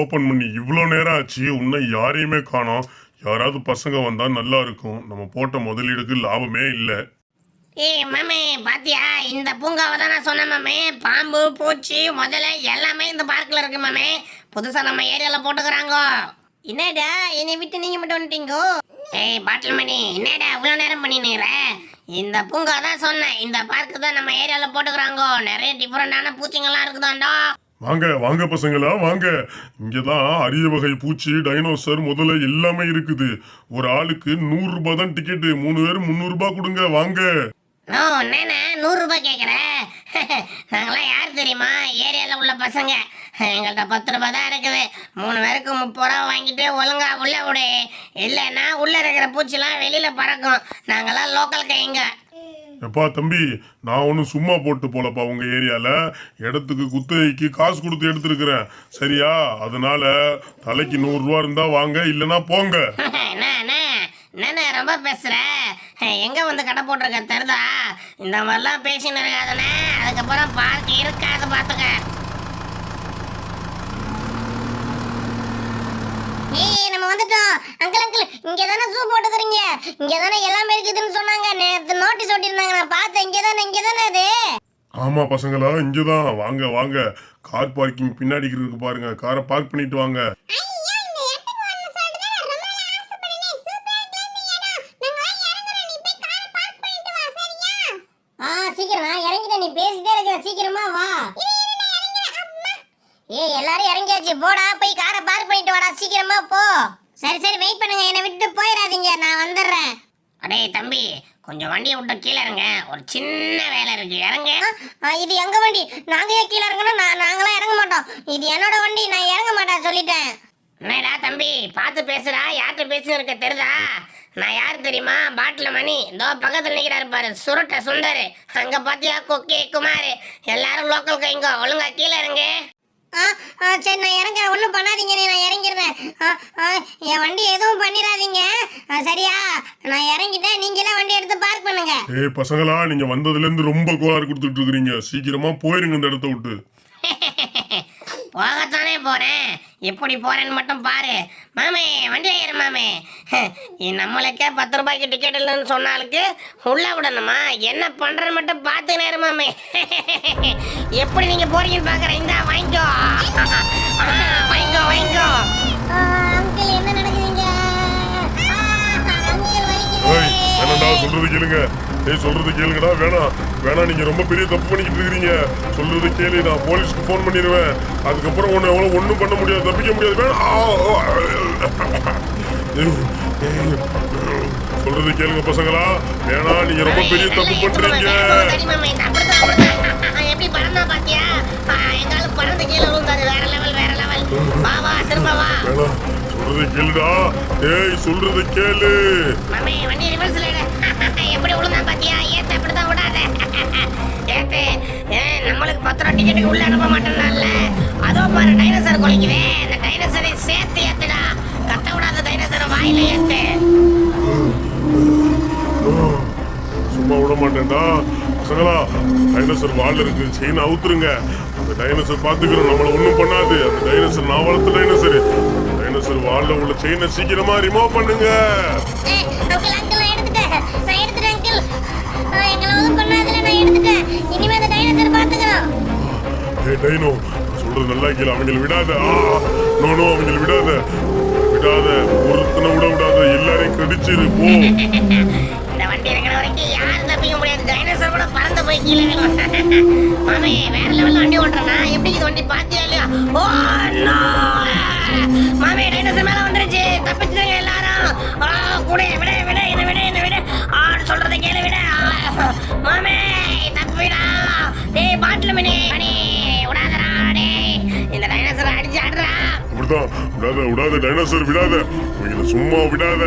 Open பண்ணி இவ்வளோ நேரம் ஆச்சு, இன்னும் யாரையுமே காணோம். யாராவது பசங்க வந்தா நல்லா இருக்கும். நம்ம போட்ட முதலீடுக்கு லாபமே இல்லை. ஏய் மாமே பாத்தியா, இந்த பூங்காவை தான் நான் சொன்னேன் மாமே. பாம்பு பூச்சி முதல்ல எல்லாமே இந்த பார்க்கில் இருக்கு மாமே. புதுசா நம்ம ஏரியால போட்டுக்கிறாங்க. என்னடா என்னை விட்டு நீங்க மட்டும் வந்துட்டீங்கோ? ஏய் பாட்டில் மணி, என்னடா இவ்வளோ நேரம் பண்ணினீர? இந்த பூங்கா தான் சொன்னேன், இந்த பார்க்கு தான் நம்ம ஏரியால போட்டுக்கிறாங்க. நிறைய டிஃப்ரெண்டான பூச்சிங்கெல்லாம் இருக்குதாண்டா. வாங்க வாங்க பசங்களா வாங்க. இங்கதான் அரிய வகை பூச்சி, டைனோசர் முதல்ல எல்லாமே இருக்குது. ஒரு ஆளுக்கு 100 ரூபாய் தான் டிக்கெட்டு. 3 பேர் 300 ரூபாய் கொடுங்க வாங்க. ஓ என்னண்ணே 100 ரூபாய் கேட்குற? நாங்களாம் யார் தெரியுமா? ஏரியாவில் உள்ள பசங்க. எங்கள்கிட்ட 10 ரூபாய் தான் இருக்குது. 3 பேருக்கு 30 ரூபா வாங்கிட்டு ஒழுங்கா உள்ள விடு. இல்லைன்னா உள்ள இருக்கிற பூச்சிலாம் வெளியில பறக்கும். நாங்களாம் லோக்கல் கைங்க. எப்பா தம்பி, நான் ஒன்றும் சும்மா போட்டு போலப்பா. உங்க ஏரியால இடத்துக்கு குத்தகைக்கு காசு கொடுத்து எடுத்துருக்கிறேன், சரியா? அதனால தலைக்கு 100 ரூபா இருந்தா வாங்க, இல்லைன்னா போங்க. என்ன ரொம்ப பேசுற? எங்க வந்து கடை போட்டிருக்க தெரிதா? இந்த மாதிரிலாம் பேசின்னு இருக்காதுண்ணே, அதுக்கப்புறம் பார்க் இருக்காது பாத்துக்க. ஏய் நம்ம வந்துட்டோம். அங்கிள் அங்கிள், இங்க தானே ஜூ போட்டுக்கிறீங்க? இங்க தானே எல்லாமே இருக்குதுன்னு சொன்னாங்க. நேத்து நோட்டீஸ் ஒட்டிருந்தாங்க, நான் பார்த்தேன். இங்க தானே அது? ஆமா பசங்களா, இங்கதான். வாங்க வாங்க. கார் பார்க்கிங் பின்னாடி இருக்கு பாருங்க, காரை பார்க் பண்ணிட்டு வாங்க. சீக்கிரமா இறங்கிட்ட, நீ பேசிட்டே இருக்க, சீக்கிரமா வா. ஏய் எல்லாரும் இறங்கியாச்சு, போடா போய் காரை பார்க் பண்ணிட்டு வாடா, சீக்கிரமா போ. சரி சரி வெயிட் பண்ணுங்க, என்னை விட்டு போயிடாதீங்க, நான் வந்துடுறேன். அடே தம்பி, கொஞ்சம் வண்டியை விட்டு கீழே இறங்க, ஒரு சின்ன வேலை இருக்கு, இறங்க. இது எங்க வண்டி? நாங்க ஏன் கீழே இறங்கணும்? நாங்களாம் இறங்க மாட்டோம். இது என்னோட வண்டி, நான் இறங்க மாட்டேன் சொல்லிட்டேன். என்னடா தம்பி, பார்த்து பேசுறா. யார்கிட்ட பேசுன்னு இருக்க தெரியுதா? நான் யார் தெரியுமா? பாட்டில் மணி. இதோ பக்கத்தில் நிற்கிறாரு பாரு, சுருட்ட சுந்தர். அங்க பாத்தியா கொக்கே குமார். எல்லாரும் லோக்கல் கைங்க, ஒழுங்கா கீழே இறங்க. சரி நான் இறங்குறேன், ஒன்றும் பண்ணாதீங்க, நான் இறங்கிடுறேன். என் வண்டி எதுவும் பண்ணிடாதீங்க, சரியா? நான் இறங்கிட்டேன், நீங்களே வண்டி எடுத்து பார்க் பண்ணுங்க. ஏய் பசங்களா, நீங்க வந்ததுல இருந்து ரொம்ப கோளாறு கொடுத்துட்டு இருக்கீங்க. சீக்கிரமா போயிருங்க இந்த இடத்த விட்டு. போகத்தானே போறேன், எப்படி போறேன்னு மட்டும் பாரு. மாமே வண்டியில ஏறு மாமே. நம்மளுக்கே 10 ரூபாய்க்கு டிக்கெட் இல்லைன்னு சொன்னாலுக்கு உள்ள விடணுமா? என்ன பண்றேன்னு மட்டும் பார்த்து நேரு மாமே. எப்படி நீங்க போறீங்கன்னு பாக்குறேன். இந்தா வாங்கிக்கோ, வாங்கிக்கோ வாங்கிக்கோ. அங்கிள் என்ன நடக்குதுங்க? என்னடா சொல்றது கேளுங்க. ஏய் சொல்றது கேளுங்கடா. வேணாம் நீங்க ரொம்ப பெரிய தப்பு பண்ணிக்கிட்டு இருக்கீங்க. சொல்றது கேளு, நான் போலீஸ்க்கு ஃபோன் பண்ணிடுவேன். அதுக்கப்புறம் ஒன்றும் பண்ண முடியாது, தப்பிக்க முடியாது. சொல்றது கேளுங்க பசங்களா. வேணாம், நீங்க ரொம்ப பெரிய தப்பு பண்றீங்க. எப்படி பறந்தா பாத்தியா? எங்கால பறந்து கீழே விழுந்தாரு. வேற லெவல் வேற லெவல். வா வா திரும்ப வா. சொல்றது கேளுடா. ஏய் சொல்றது கேளு. மாமே வண்டி ரிவர்ஸ்ல எடு. எப்படி விழுந்தா பாத்தியா? ஏத்த அப்படிதான் விடாத. ஏத்து. நம்மளுக்கு 10 ரூபாய் டிக்கெட்டுக்கு உள்ள அனுப்ப மாட்டேன்னால. அதோ பாரு டைனோசர் குளிக்குதே. அந்த டைனோசரை சேர்த்து ஏத்துடா. கத்த விடாத டைனோசரை வாயில ஏத்து. சும்மா விட மாட்டேன்டா பசங்களா. டைனோசர் வால்ல இருக்கு, செயின் அவுத்துருங்க. அந்த டைனோசர் பாத்துக்கிறோம், நம்மள ஒண்ணும் பண்ணாது. அந்த டைனோசர் நான் வளர்த்த டைனோசர். டைனோசர் வால்ல உள்ள செயினை சீக்கிரமா ரிமூவ் பண்ணுங்க. அங்கிள் அங்கிள் எடுத்துட்டேன், நான் எடுத்துட்டேன் அங்கிள். எங்களை ஒன்றும் பண்ணாதுல, நான் எடுத்துட்டேன். இனிமே அந்த டைனோசர் பாத்துக்கிறோம். ஏய் டைனோ, சொல்றது நல்லா கேளு. அவங்களை விடாத. நோ அவங்களை விடாத. ஒருத்தனை விடாத, எல்லாரையும் கடிச்சிரு போ. இந்த வண்டி இருக்கிற வரைக்கும் யாரும் தப்பிக்க முடியாது. டைனோசர் கூட பறந்து போய் கீழே விழும். மாமே வேற லெவல்ல வண்டி ஓட்டுறேன்னா எப்படி இது வண்டி பாத்தியா இல்லையா? ஓ நோ மாமே, டைனோசர் மேல வந்துருச்சு. தப்பிச்சுங்க எல்லாரும். கூட விட என்ன விட. சொல்றதை கேளு, விட. மாமே தப்பிடா. டேய் பாட்டில் மணி விடாதடா. டேய் இந்த டைனோசர் அடிச்சு ஆடுறா. அப்படிதான் விடாத டைனோசர் விடாத. இவங்களை சும்மா விடாத.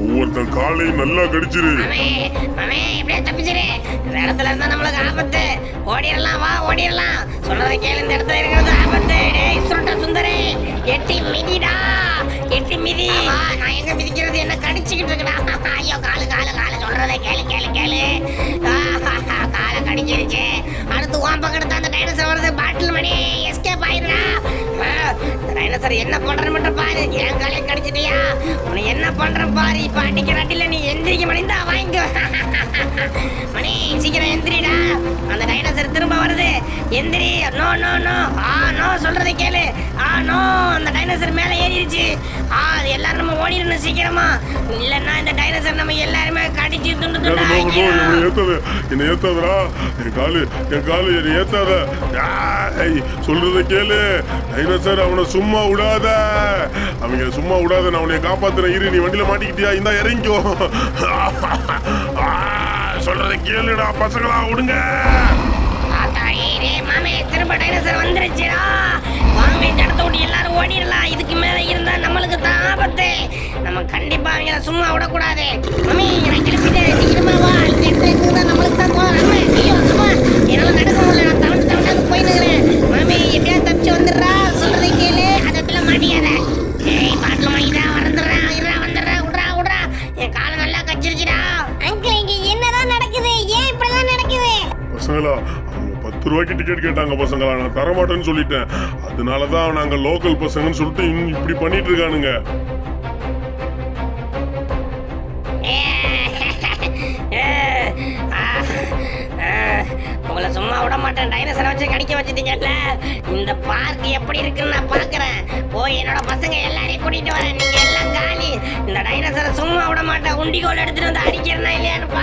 ஒவ்வொருத்தன் காலையும் நல்லா கடிச்சிரு. மாமே இப்படியே தப்பிச்சிரு. இந்த இடத்துல இருந்தா நம்மளுக்கு ஆபத்து. ஓடிடலாம், வா ஓடிடலாம். சொல்றதை கேளு, இந்த இடத்துல இருக்கிறது ஆபத்து. டேய் சுருட்ட சுந்தரே, எட்டி மிதிடா, எட்டி மிதி. நான் எங்க மிதிக்கிறது? என்ன கடிச்சுக்கிட்டு இருக்கடா. ஐயோ காலு சொல்றதை கேளு. காலை கடிச்சிருச்சு. அடுத்து உன் பக்கத்து அந்த டைனோசர் வருது. பாட்டில் மணி எஸ்கேப் ஆயிடுறா. டைனோசர் என்ன பண்ற மட்டும் பாரு. என் காலையை கடிச்சிட்டியா? உன்னை என்ன பண்ற பாரு. இப்ப அடிக்கிற அடியில நீ எந்திரிக்க மணிந்தா வாங்கிக்கோ. மணி சீக்கிரம் எந்திரிடா. அந்த டைனோசர் திரும்ப வருது. எந்திரி. No no no. நோ சொல்றதை கேளு. நோ. அந்த டைனோசர் மேல ஏறிடுச்சு. அது எல்லாரும் நம்ம ஓடிடணும் சீக்கிரமா. இல்லன்னா இந்த டைனோசர் நம்ம எல்லாருமே கடிச்சு துண்டு துண்டா ஆக்கிடும். என்ன ஏத்தாதடா. என் காலு என்னை ஏத்தாத. சொல்றத கேளு. டைனோசர் அவனை சும்மா விடாத. அவங்க சும்மா விடாத. நான் அவனை காப்பாத்துறேன். இரு, நீ வண்டியில மாட்டிக்கிட்டியா? இந்த இறங்கிக்கோ. சொல்றத கேளுடா பசங்களா, விடுங்க. மாமே திரும்ப டைனோசர் வந்துருச்சுடா. வாங்க இந்த இடத்த விட்டு எல்லாரும் ஓடிடலாம். இதுக்கு மேல இருந்தா நம்மளுக்கு தான் ஆபத்து. நம்ம கண்டிப்பா அவங்கள சும்மா விடக்கூடாது. மாமி நான் கிளம்பிட்டேன். சீக்கிரமா வா. இந்த இடத்துல இருந்தா நம்மளுக்கு தான் தோணும். ஐயோ அம்மா, என்னால நடக்க முடியல. நான் தவண்டாது போயினுக்கிறேன். மாமி எப்படியா தப்பிச்சு வந்துடுறா. சொல்றதை கேளு. அதுக்குள்ள மாட்டியாத. ஏய் பாட்டில் வாங்கிட்டா வந்துடுறேன். வந்துடுறேன். விட்றா. என் காலை நல்லா கச்சிருச்சுடா. அங்கிள் இங்க என்னதான் நடக்குது? ஏன் இப்படிலாம் நடக்குது? பசங்களா, அவங்க 10 ரூபாய்க்கு டிக்கெட் கேட்டாங்க பசங்களா. நான் தரமாட்டேன்னு சொல்லிட்டேன். அதனாலதான் நாங்க லோக்கல் பசங்கன்னு சொல்லிட்டு இப்படி பண்ணிட்டு இருக்கானுங்க. உங்களை சும்மா விட மாட்டேன். டைனோசரை வச்சு கடிக்க வச்சுட்டீங்கல்ல. இந்த பார்க் எப்படி இருக்குன்னு நான் பாக்குறேன். போய் என்னோட பசங்க எல்லாரையும் கூட்டிட்டு வரேன். நீங்க எல்லாம் காலி. இந்த டைனோசரை சும்மா விட மாட்டேன். உண்டிகோல் எடுத்துட்டு வந்து அடிக்கிறேன்னா இல்லையான்னு